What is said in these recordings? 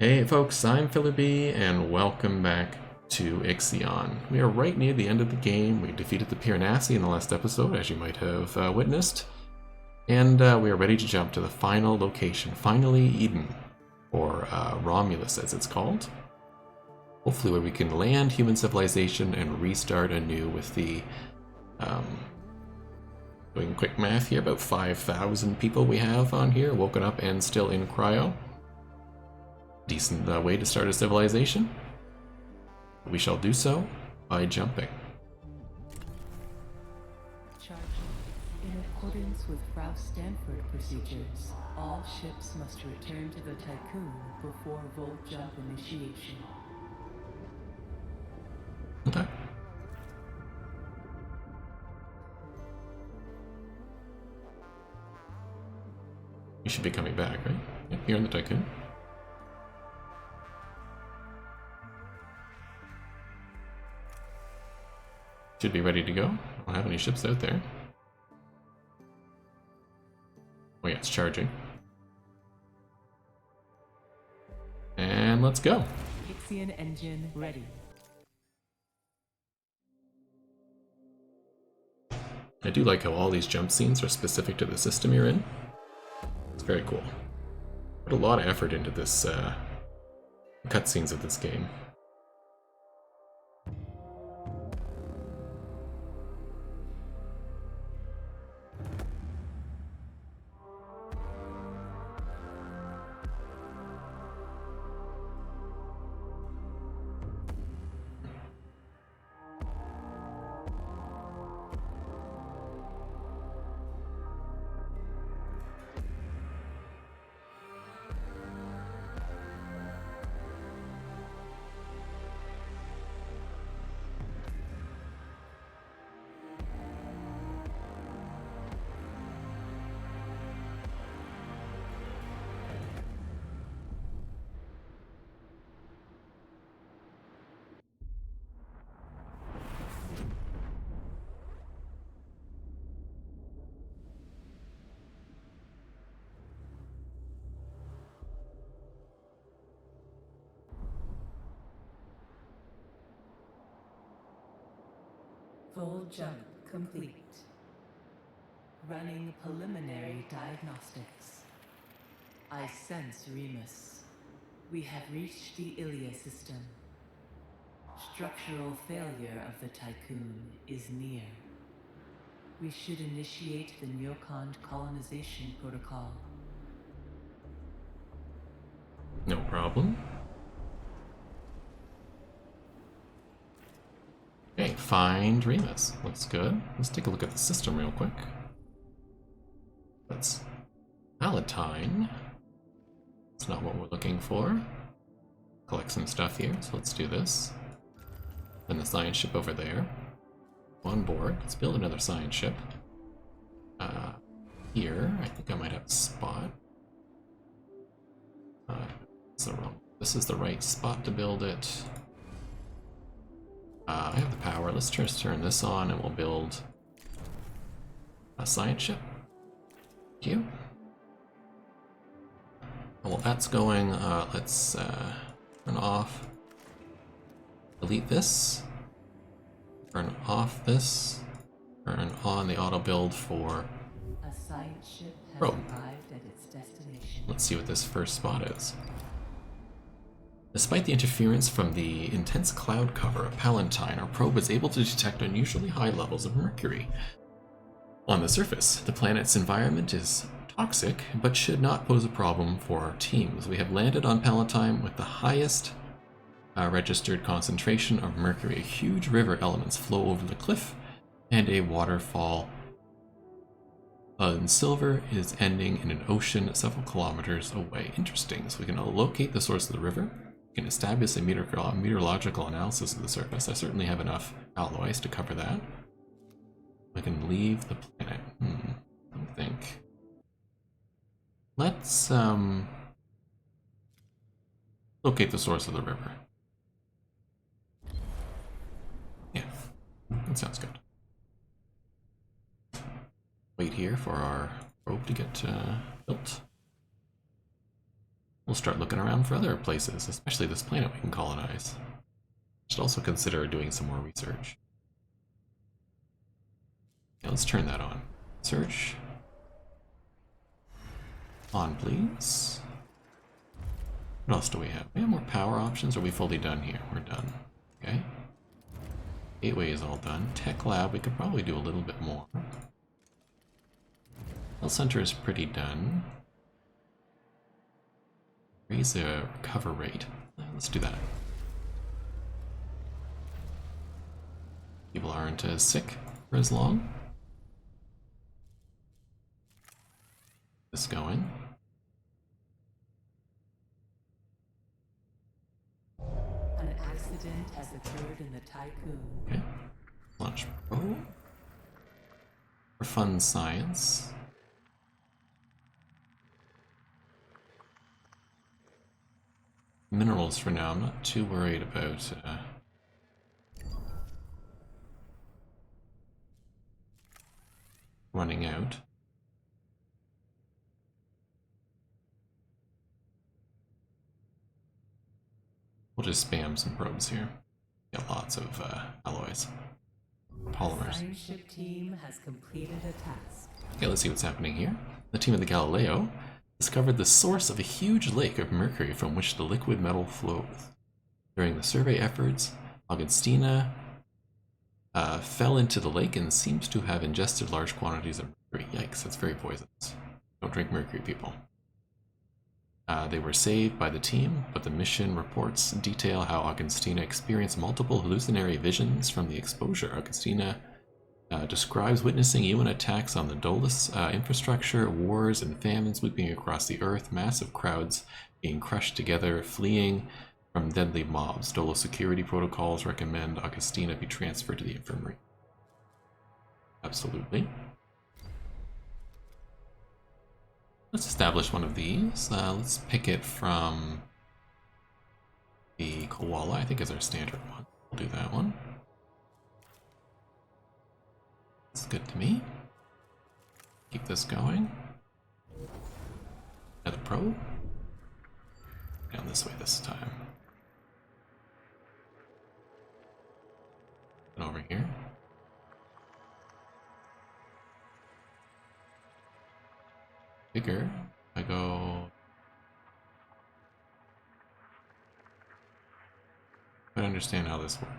Hey folks, I'm Philippi, and welcome back to IXION. We are right near the end of the game. We defeated the Piranesi in the last episode, as you might have witnessed. And we are ready to jump to the final location, finally Eden, or Romulus as it's called. Hopefully where we can land human civilization and restart anew with the... doing quick math here, about 5,000 people we have on here, woken up and still in cryo. Decent way to start a civilization. We shall do so by jumping. Charging. In accordance with Frau Stanford procedures, all ships must return to the Tiqqan before volt jump initiation. Okay. You should be coming back, right? Yep, you're in the Tiqqan. Should be ready to go. I don't have any ships out there. Oh yeah, it's charging. And let's go. IXION engine ready. I do like how all these jump scenes are specific to the system you're in. It's very cool. Put a lot of effort into this cutscenes of this game. Full jump complete. Running preliminary diagnostics. I sense Remus. We have reached the Ilia system. Structural failure of the Tiqqan is near. We should initiate the Neocond colonization protocol. No problem. Okay, find Remus. Looks good. Let's take a look at the system real quick. That's Palatine. That's not what we're looking for. Collect some stuff here, so let's do this. Then the science ship over there. On board. Let's build another science ship. Here, I think I might have a spot. This is the right spot to build it. I have the power. Let's just turn this on and we'll build a science ship. Thank you. While that's going, let's turn off. Delete this. Turn off this. Turn on the auto build for A science ship has probe. arrived at its destination. Let's see what this first spot is. Despite the interference from the intense cloud cover of Palatine, our probe is able to detect unusually high levels of mercury. On the surface, the planet's environment is toxic, but should not pose a problem for our teams. We have landed on Palatine with the highest registered concentration of mercury. Huge river elements flow over the cliff, and a waterfall in silver is ending in an ocean several kilometers away. Interesting. So we can locate the source of the river. We can establish a meteorological analysis of the surface. I certainly have enough alloys to cover that. We can leave the planet. I don't think. Let's locate the source of the river. Yeah, that sounds good. Wait here for our probe to get built. We'll start looking around for other places, especially this planet we can colonize. Should also consider doing some more research. Yeah, let's turn that on. Search. On, please. What else do we have? We have more power options, or are we fully done here? We're done. Okay. Gateway is all done. Tech lab, we could probably do a little bit more. Health center is pretty done. Raise the recover rate. Let's do that. People aren't as sick for as long. This going. An accident has occurred in the Tiqqan. Okay. Launch Pro. For fun science. Minerals for now. I'm not too worried about running out. We'll just spam some probes here. Get lots of alloys. Polymers. The science ship team has completed a task. Okay, let's see what's happening here. The team of the Galileo discovered the source of a huge lake of mercury from which the liquid metal flows. During the survey efforts, Augustina fell into the lake and seems to have ingested large quantities of mercury. Yikes, that's very poisonous. Don't drink mercury, people. They were saved by the team, but the mission reports detail how Augustina experienced multiple hallucinatory visions from the exposure. Augustina describes witnessing UN attacks on the Dolus infrastructure, wars and famines sweeping across the earth, massive crowds being crushed together, fleeing from deadly mobs. Dolus security protocols recommend Augustina be transferred to the infirmary. Absolutely. Let's establish one of these. Let's pick it from the koala, I think is our standard one. We'll do that one. That's good to me. Keep this going. Another probe. Down this way this time. And over here. Bigger. I go. I don't understand how this works.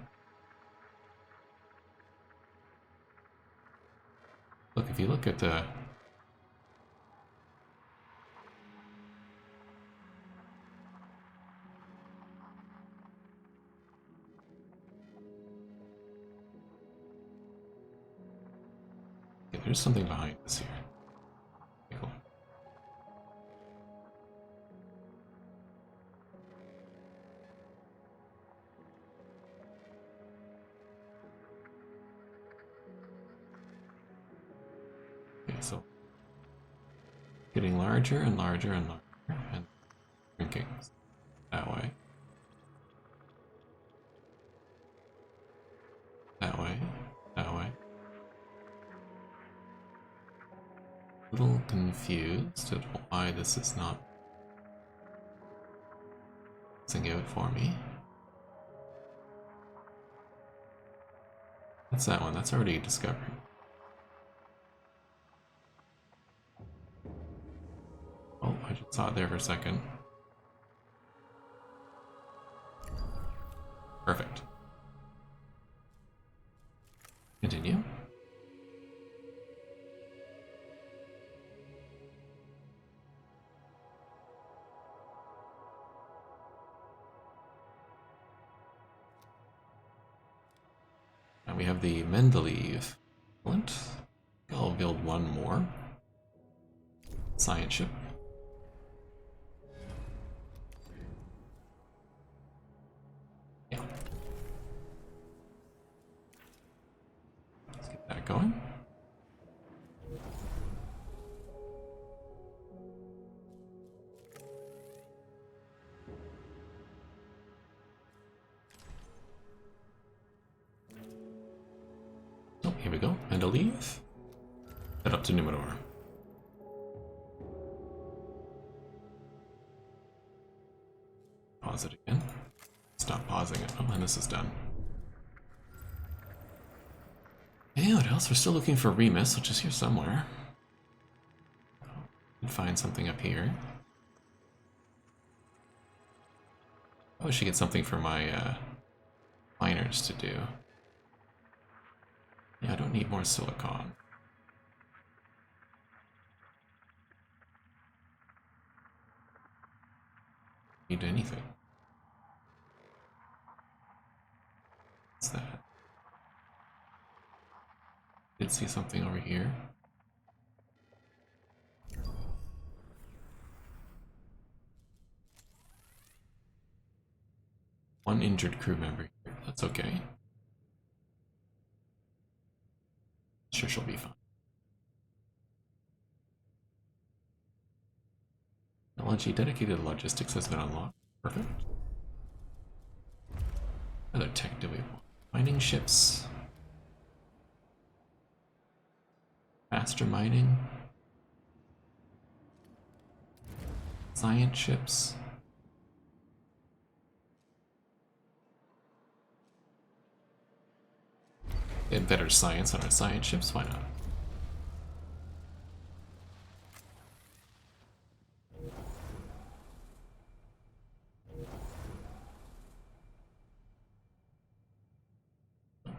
Look, if you look at the there's something behind this here. Okay, cool. Okay, so getting larger and larger and larger and shrinking that way. That way. That way. A little confused at why this is not singing it for me. That's that one. That's already discovered. Oh, I just saw it there for a second. Perfect. Continue. And we have the Mendeleev. Excellent. I'll build one more. Science ship. Yeah. Let's get that going. Oh, here we go. Mendeleev. Head up to Numenor. Pause it again. Stop pausing it. Oh, and this is done. And what else? We're still looking for Remus, which is here somewhere. Find something up here. Oh, I should get something for my miners to do. Yeah, I don't need more silicon. Need anything. What's that? Did see something over here. One injured crew member here. That's okay. Sure, she'll be fine. Technology dedicated to logistics has been unlocked. Perfect. What other tech do we want? Mining ships. Faster mining. Science ships. Get better science on our science ships, why not?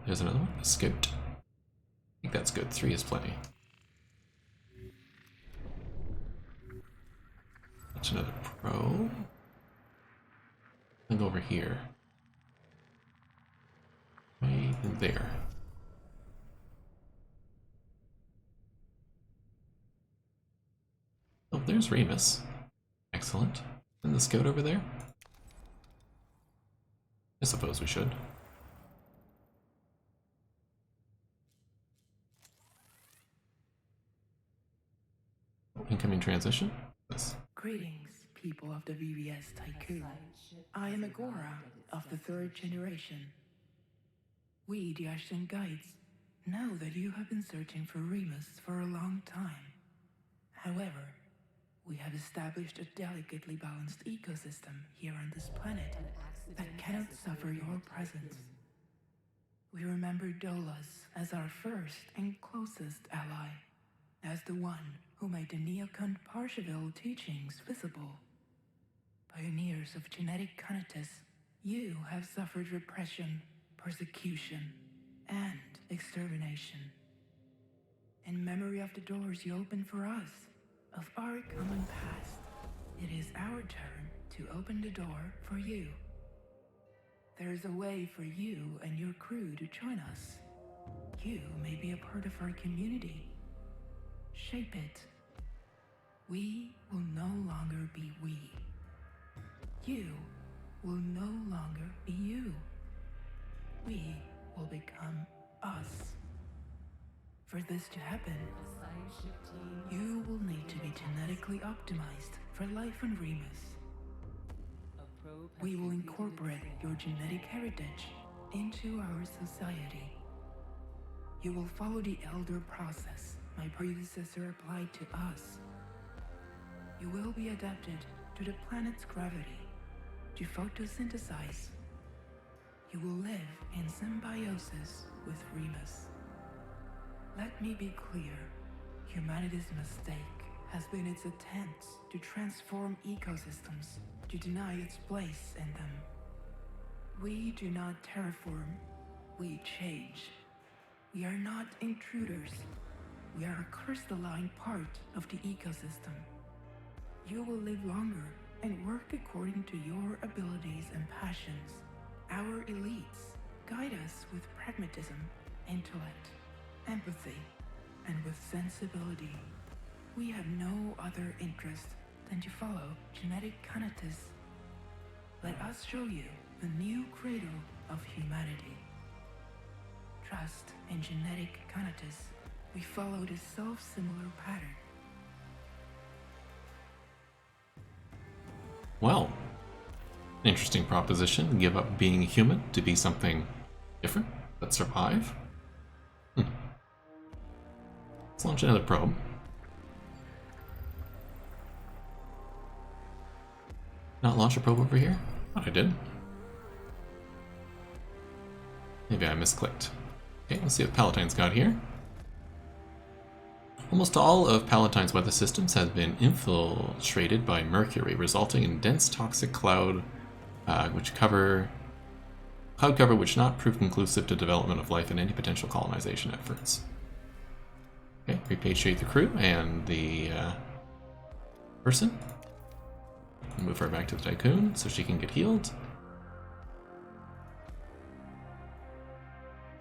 There's another one, a scout. I think that's good, 3 is plenty. That's another probe. And go over here. Right in there. Oh, there's Remus. Excellent. And the scout over there? I suppose we should. Incoming transition? Yes. Greetings, people of the VVS Tycoon. I am Agora of the 3rd generation. We, the IXION guides, know that you have been searching for Remus for a long time. However, we have established a delicately balanced ecosystem here on this planet that cannot suffer your presence. We remember Dolas as our first and closest ally, as the one who made the Neocon Parsheville teachings visible. Pioneers of genetic conatus, you have suffered repression, persecution, and extermination. In memory of the doors you opened for us, of our common past, it is our turn to open the door for you. There is a way for you and your crew to join us. You may be a part of our community. Shape it. We will no longer be we. You will no longer be you. We will become us. For this to happen, you will need to be genetically optimized for life on Remus. We will incorporate your genetic heritage into our society. You will follow the elder process my predecessor applied to us. You will be adapted to the planet's gravity, to photosynthesize. You will live in symbiosis with Remus. Let me be clear, humanity's mistake has been its attempts to transform ecosystems, to deny its place in them. We do not terraform, we change. We are not intruders. We are a crystalline part of the ecosystem. You will live longer and work according to your abilities and passions. Our elites guide us with pragmatism, intellect, empathy, and with sensibility. We have no other interest than to follow genetic conatus. Let us show you the new cradle of humanity. Trust in genetic conatus. We followed a self-similar pattern. Well, interesting proposition. Give up being human to be something different, but survive. Let's launch another probe. Not launch a probe over here? Thought I did. Maybe I misclicked. Okay, let's see what Palatine's got here. Almost all of Palatine's weather systems have been infiltrated by Mercury, resulting in dense toxic cloud cover which not prove conclusive to development of life and any potential colonization efforts. Okay, repatriate the crew and the person. Move her back to the Tycoon so she can get healed.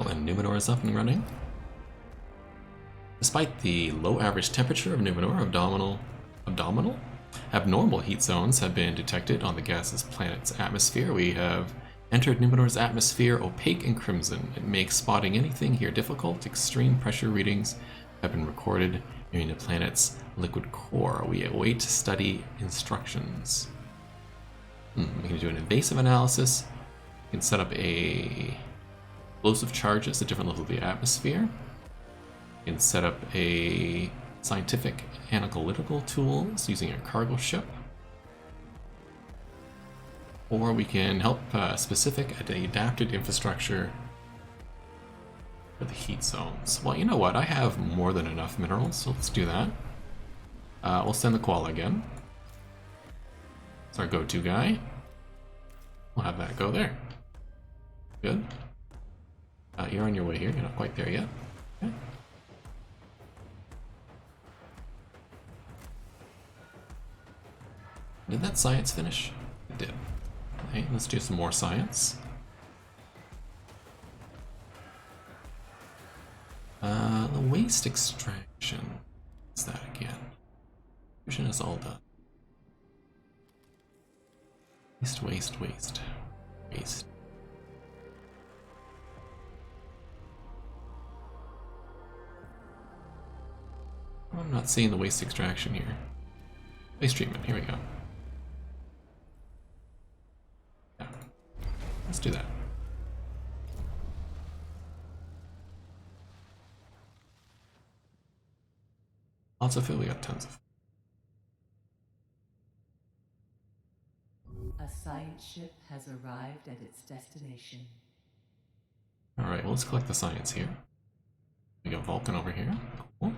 And Numenor is up and running. Despite the low average temperature of Numenor, abnormal heat zones have been detected on the gaseous planet's atmosphere. We have entered Numenor's atmosphere opaque and crimson. It makes spotting anything here difficult. Extreme pressure readings have been recorded near the planet's liquid core. We await study instructions. We can do an invasive analysis. We can set up explosive charges at different levels of the atmosphere. We can set up a scientific analytical tools using a cargo ship. Or we can help specific adapted infrastructure for the heat zones. Well, you know what? I have more than enough minerals, so let's do that. We'll send the koala again. It's our go-to guy. We'll have that go there. Good. You're on your way here. You're not quite there yet. Okay. Did that science finish? It did. Okay, let's do some more science. The waste extraction. What's that again? Fusion is all done. Waste. I'm not seeing the waste extraction here. Waste treatment, here we go. Yeah. Let's do that. Lots of food, we got tons of food. A science ship has arrived at its destination. Alright, well, let's collect the science here. We got Vulcan over here. Cool.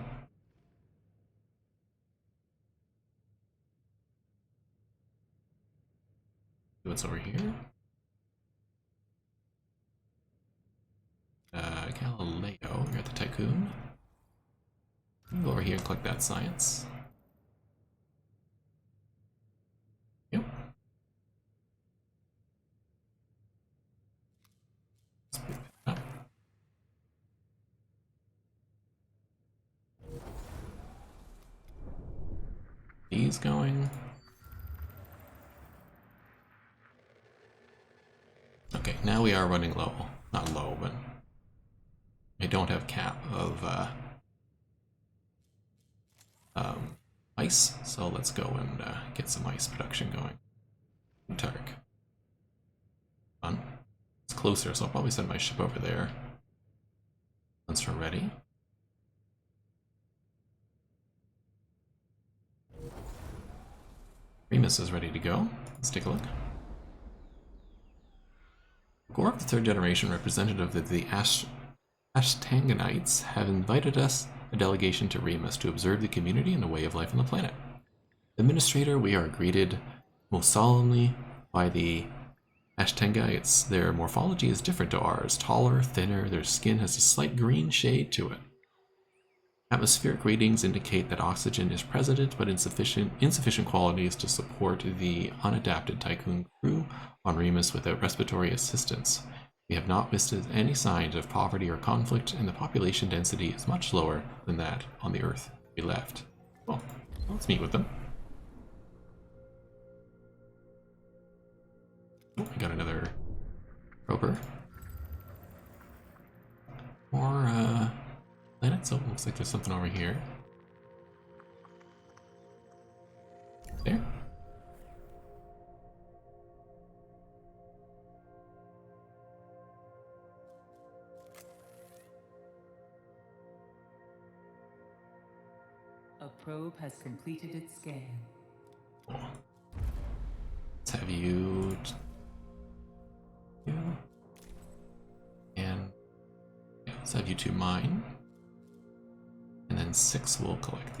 What's over here? Galileo, you're at the Tycoon. Go over here and collect that science. Yep. Let's pick that up. He's going. Okay, now we are running low. Not low, but I don't have cap of ice, so let's go and get some ice production going. Tark. Fun. It's closer, so I'll probably send my ship over there once we're ready. Remus is ready to go. Let's take a look. Gork, the third generation representative of the Ashtanganites, have invited us, a delegation, to Remus to observe the community and the way of life on the planet. Administrator, we are greeted most solemnly by the Ashtanganites. Their morphology is different to ours, taller, thinner, their skin has a slight green shade to it. Atmospheric readings indicate that oxygen is present, but insufficient quantities to support the unadapted Tycoon crew on Remus without respiratory assistance. We have not witnessed any signs of poverty or conflict, and the population density is much lower than that on the Earth we left. Well, let's meet with them. Oh, we got another roper. More, planets. Oh, looks like there's something over here. There. A probe has completed its scan. Let's have you Let's have you two mine. And then 6 will collect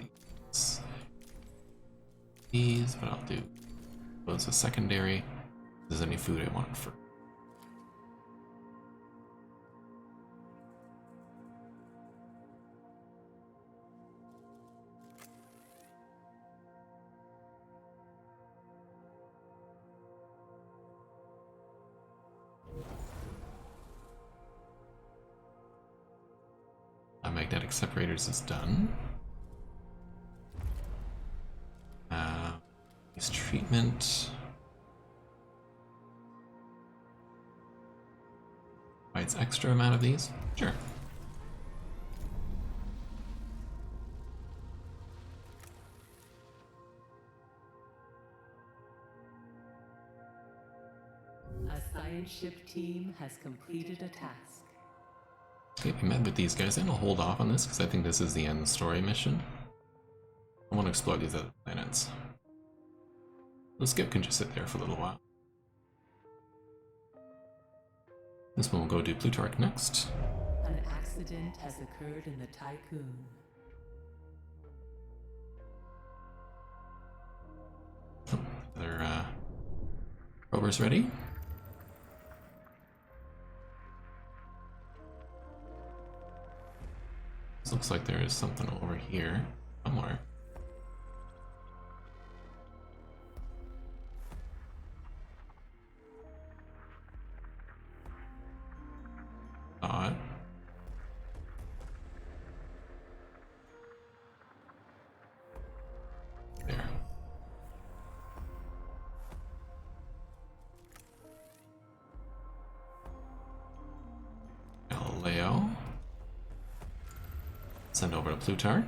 these, but I'll do those as secondary. If there's any food I want for. Magnetic separators is done. Use treatment. Provides extra amount of these? Sure. A science ship team has completed a task. Okay, we met with these guys. I'm gonna hold off on this because I think this is the end story mission. I want to explore these other planets. The skip can just sit there for a little while. This one will go do Plutarch next. An accident has occurred in the Tiqqan. Their rovers ready. This looks like there is something over here somewhere. Odd. There. Galileo. Send over to Plutarch.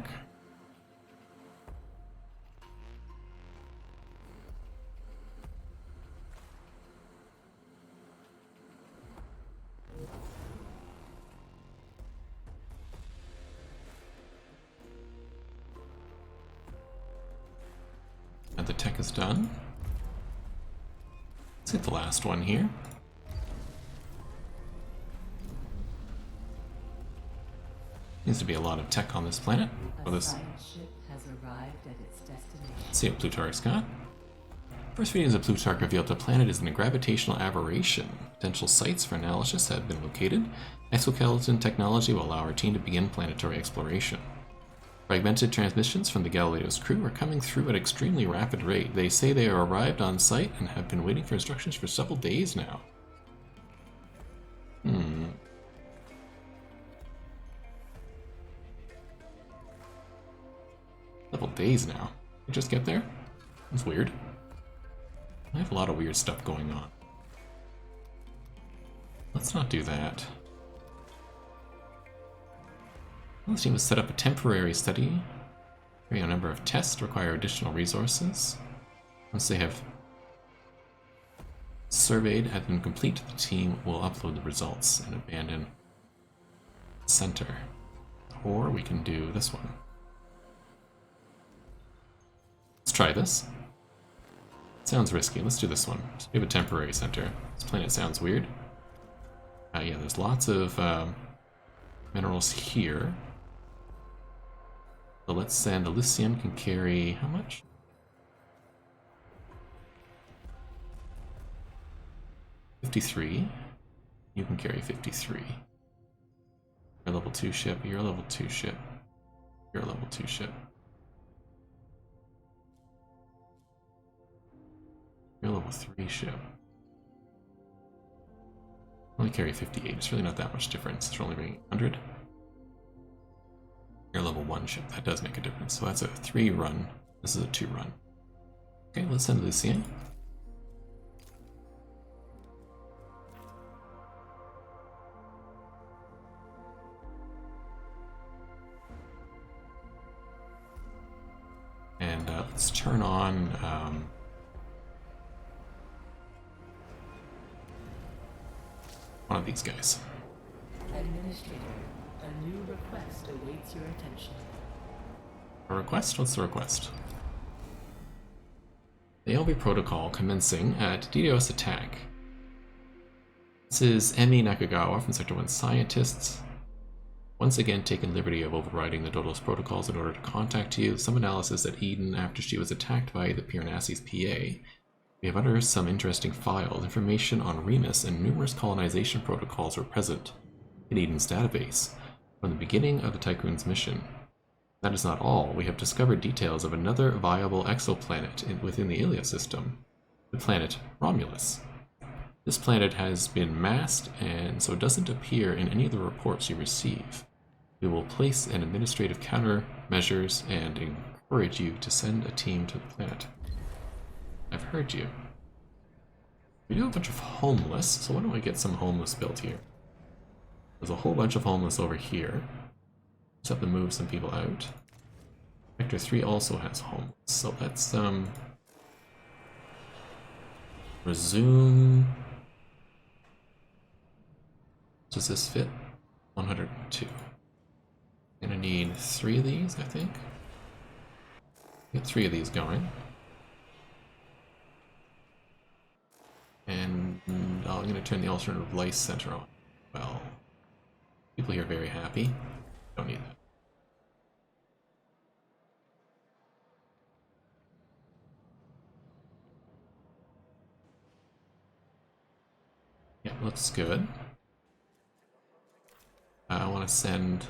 And the tech is done. Let's hit the last one here. Needs to be a lot of tech on this planet. A science ship has arrived at its destination. Let's see what Plutarch's got. First readings of Plutarch revealed the planet is in a gravitational aberration. Potential sites for analysis have been located. Exoskeleton technology will allow our team to begin planetary exploration. Fragmented transmissions from the Galileo's crew are coming through at extremely rapid rate. They say they are arrived on site and have been waiting for instructions for several days now. Several days now. You just get there? That's weird. I have a lot of weird stuff going on. Let's not do that. This team has set up a temporary study. A number of tests require additional resources. Once they have surveyed and been complete, the team will upload the results and abandon the center. Or we can do this one. Let's try this. Sounds risky. Let's do this one. We have a temporary center. This planet sounds weird. Yeah, there's lots of minerals here. So let's send Elysium can carry how much? 53. You can carry 53. You're a level 2 ship. You're a level 2 ship. You're a level 2 ship. You're a level 3 ship. Only carry 58. It's really not that much difference. It's only being 100. You're a level 1 ship. That does make a difference. So that's a 3 run. This is a 2 run. Okay, let's send Lucien. And let's turn on one of these guys. Administrator, a new request awaits your attention. A request? What's the request? The LB protocol commencing at DDoS attack. This is Emi Nakagawa from Sector 1 Scientists. once again taken liberty of overriding the Dodos protocols in order to contact you. Some analysis at Eden after she was attacked by the Piranesi's PA. We have unearthed some interesting files. Information on Remus and numerous colonization protocols were present in Eden's database from the beginning of the Tycoon's mission. That is not all. We have discovered details of another viable exoplanet within the Ilia system, the planet Romulus. This planet has been masked and so doesn't appear in any of the reports you receive. We will place an administrative countermeasures and encourage you to send a team to the planet. I've heard you. We do have a bunch of homeless, so why don't we get some homeless built here? There's a whole bunch of homeless over here. Just have to move some people out. Sector 3 also has homeless, so let's resume. Does this fit? 102. Gonna need 3 of these, I think. Get 3 of these going. And I'm going to turn the alternative lice center on. Well, people here are very happy. Don't need that. Yeah, looks good. I want to send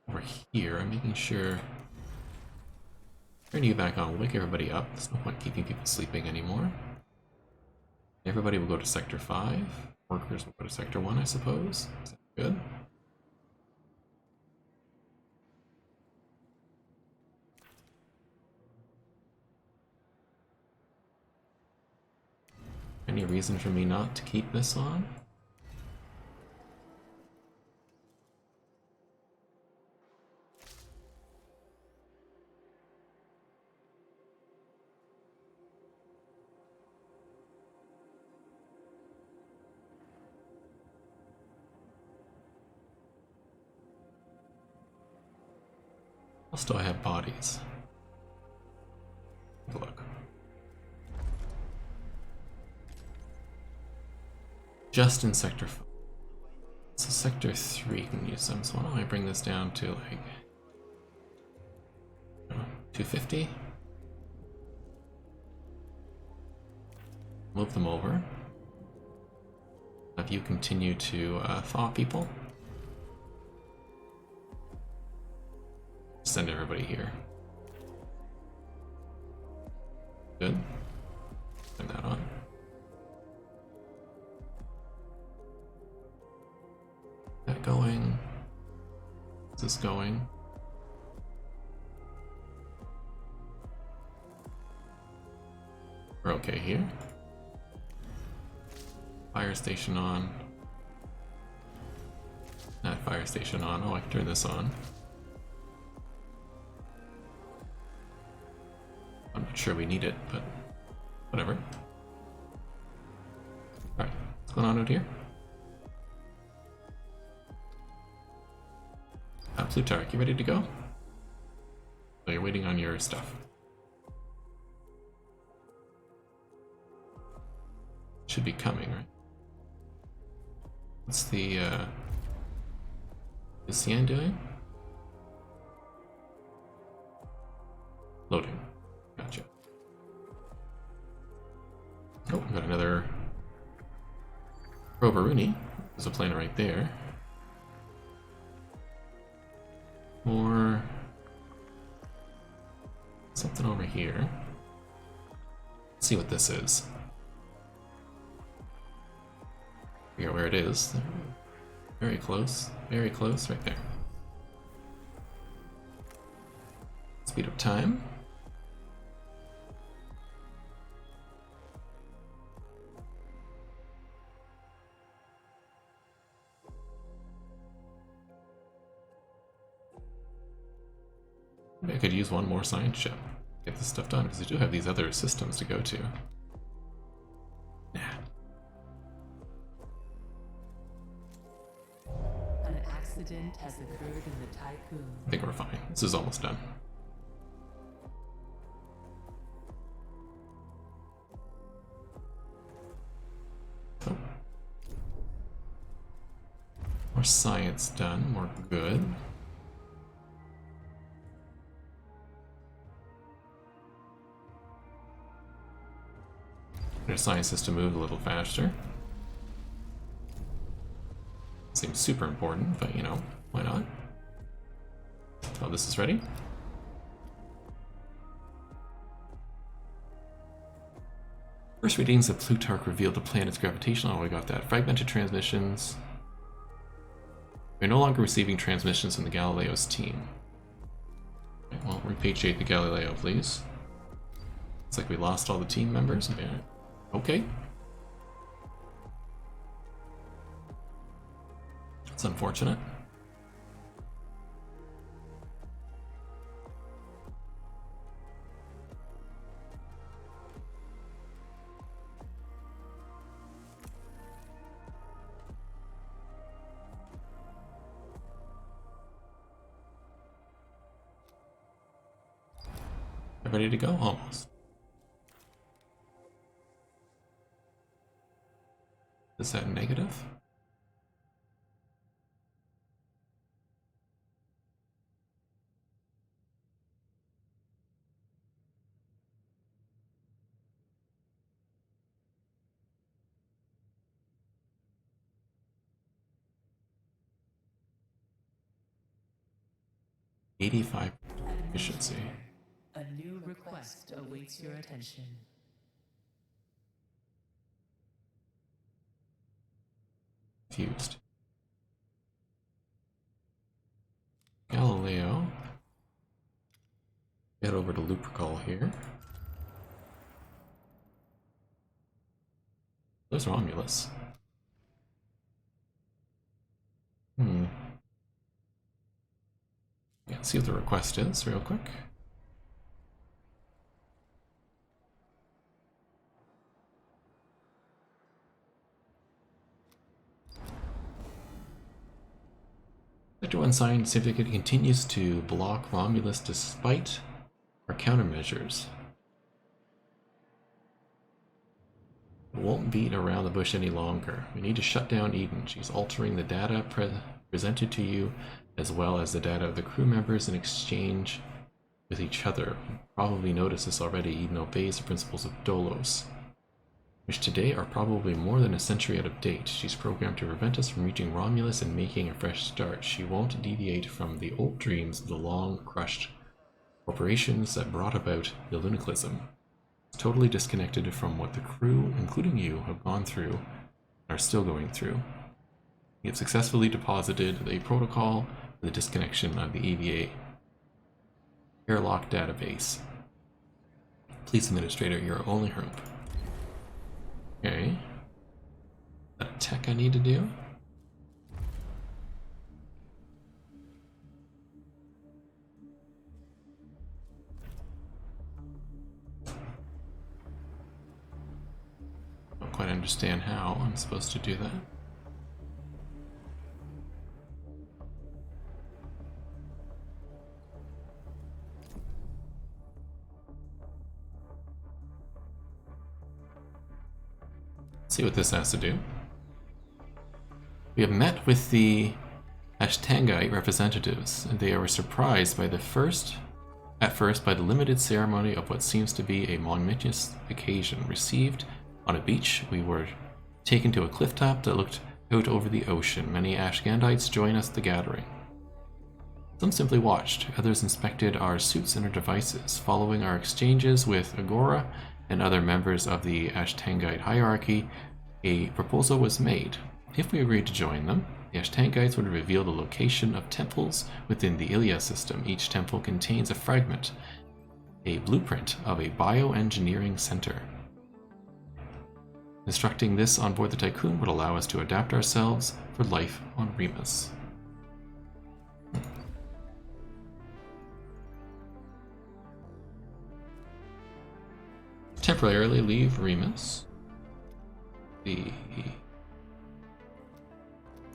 over here. I'm making sure. Turn you back on. We'll wake everybody up. There's no point keeping people sleeping anymore. Everybody will go to Sector 5. Workers will go to Sector 1, I suppose. Is that good? Any reason for me not to keep this on? Else do I have bodies? Take a look. Just in Sector 5. So Sector 3 can use them, so why don't I bring this down to like 250? Move them over. Have you continue to thaw people. Send everybody here. Good. Turn that on. That going. Is this going? We're okay here. Fire station on. That fire station on. Oh, I can turn this on. I'm not sure we need it, but whatever. Alright, what's going on out here? Plutarch, you ready to go? Oh, you're waiting on your stuff. Should be coming, right? What's the, is Cian doing? Loading. Gotcha. Oh, we got another Roveruni. There's a planet right there. Or something over here. Let's see what this is. Figure out where it is. Very close right there. Speed up time. Maybe I could use one more science ship. Get this stuff done, because I do have these other systems to go to. Nah. An accident has occurred in the Tycoon. I think we're fine. This is almost done. Oh. More science done, more good. Get our scientists to move a little faster. Seems super important, but you know, why not? Oh, this is ready? First readings of Plutarch revealed the planet's gravitational. Oh, we got that. Fragmented transmissions. We're no longer receiving transmissions from the Galileo's team. Okay, well, repatriate the Galileo, please. Looks like we lost all the team members. Okay. It's unfortunate. Ready to go? Almost. Is that negative? $85 efficiency. A new request awaits your attention. Fused. Galileo. Get over to Lupercal here. There's Romulus. Yeah, see what the request is real quick. Sector 1 scientific continues to block Romulus despite our countermeasures. It won't beat around the bush any longer. We need to shut down Eden. She's altering the data presented to you as well as the data of the crew members in exchange with each other. You probably noticed this already. Eden obeys the principles of Dolos, which today are probably more than a century out of date. She's programmed to prevent us from reaching Romulus and making a fresh start. She won't deviate from the old dreams of the long-crushed corporations that brought about the lunicalism. It's totally disconnected from what the crew, including you, have gone through and are still going through. We have successfully deposited a protocol for the disconnection of the EVA airlock database. Please, Administrator, you're only hope. Okay. Is that a tech I need to do? Don't quite understand how I'm supposed to do that. See what this has to do. We have met with the Ashtangite representatives, and they were surprised by at first by the limited ceremony of what seems to be a momentous occasion. Received on a beach, we were taken to a cliff top that looked out over the ocean. Many Ashgandites joined us at the gathering. Some simply watched, others inspected our suits and our devices. Following our exchanges with Agora and other members of the Ashtangite hierarchy, a proposal was made. If we agreed to join them, the Ashtangites would reveal the location of temples within the Ilia system. Each temple contains a fragment, a blueprint of a bioengineering center. Constructing this on board the Tiqqun would allow us to adapt ourselves for life on Remus. Temporarily leave Remus. The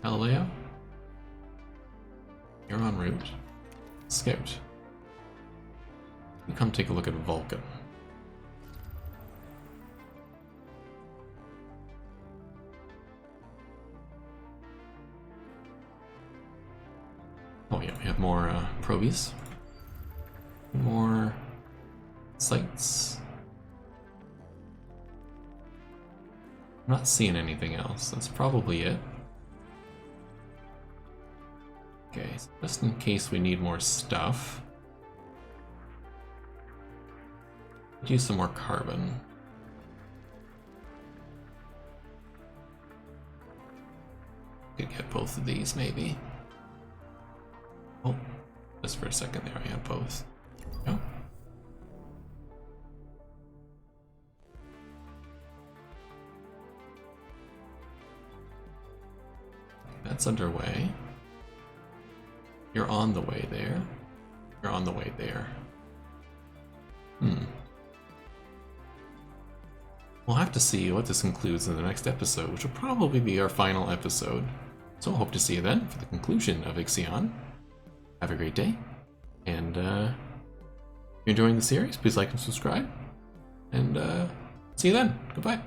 Galileo. You're en route. Scout. You come take a look at Vulcan. have more probies. More sites. I'm not seeing anything else. That's probably it. Okay, so just in case we need more stuff. Use some more carbon. Could get both of these, maybe. Oh, just for a second there, I had both. There we go. That's underway. You're on the way there. You're on the way there. We'll have to see what this concludes in the next episode, which will probably be our final episode. So I hope to see you then for the conclusion of IXION. Have a great day, and if you're enjoying the series, please like and subscribe, and see you then. Goodbye.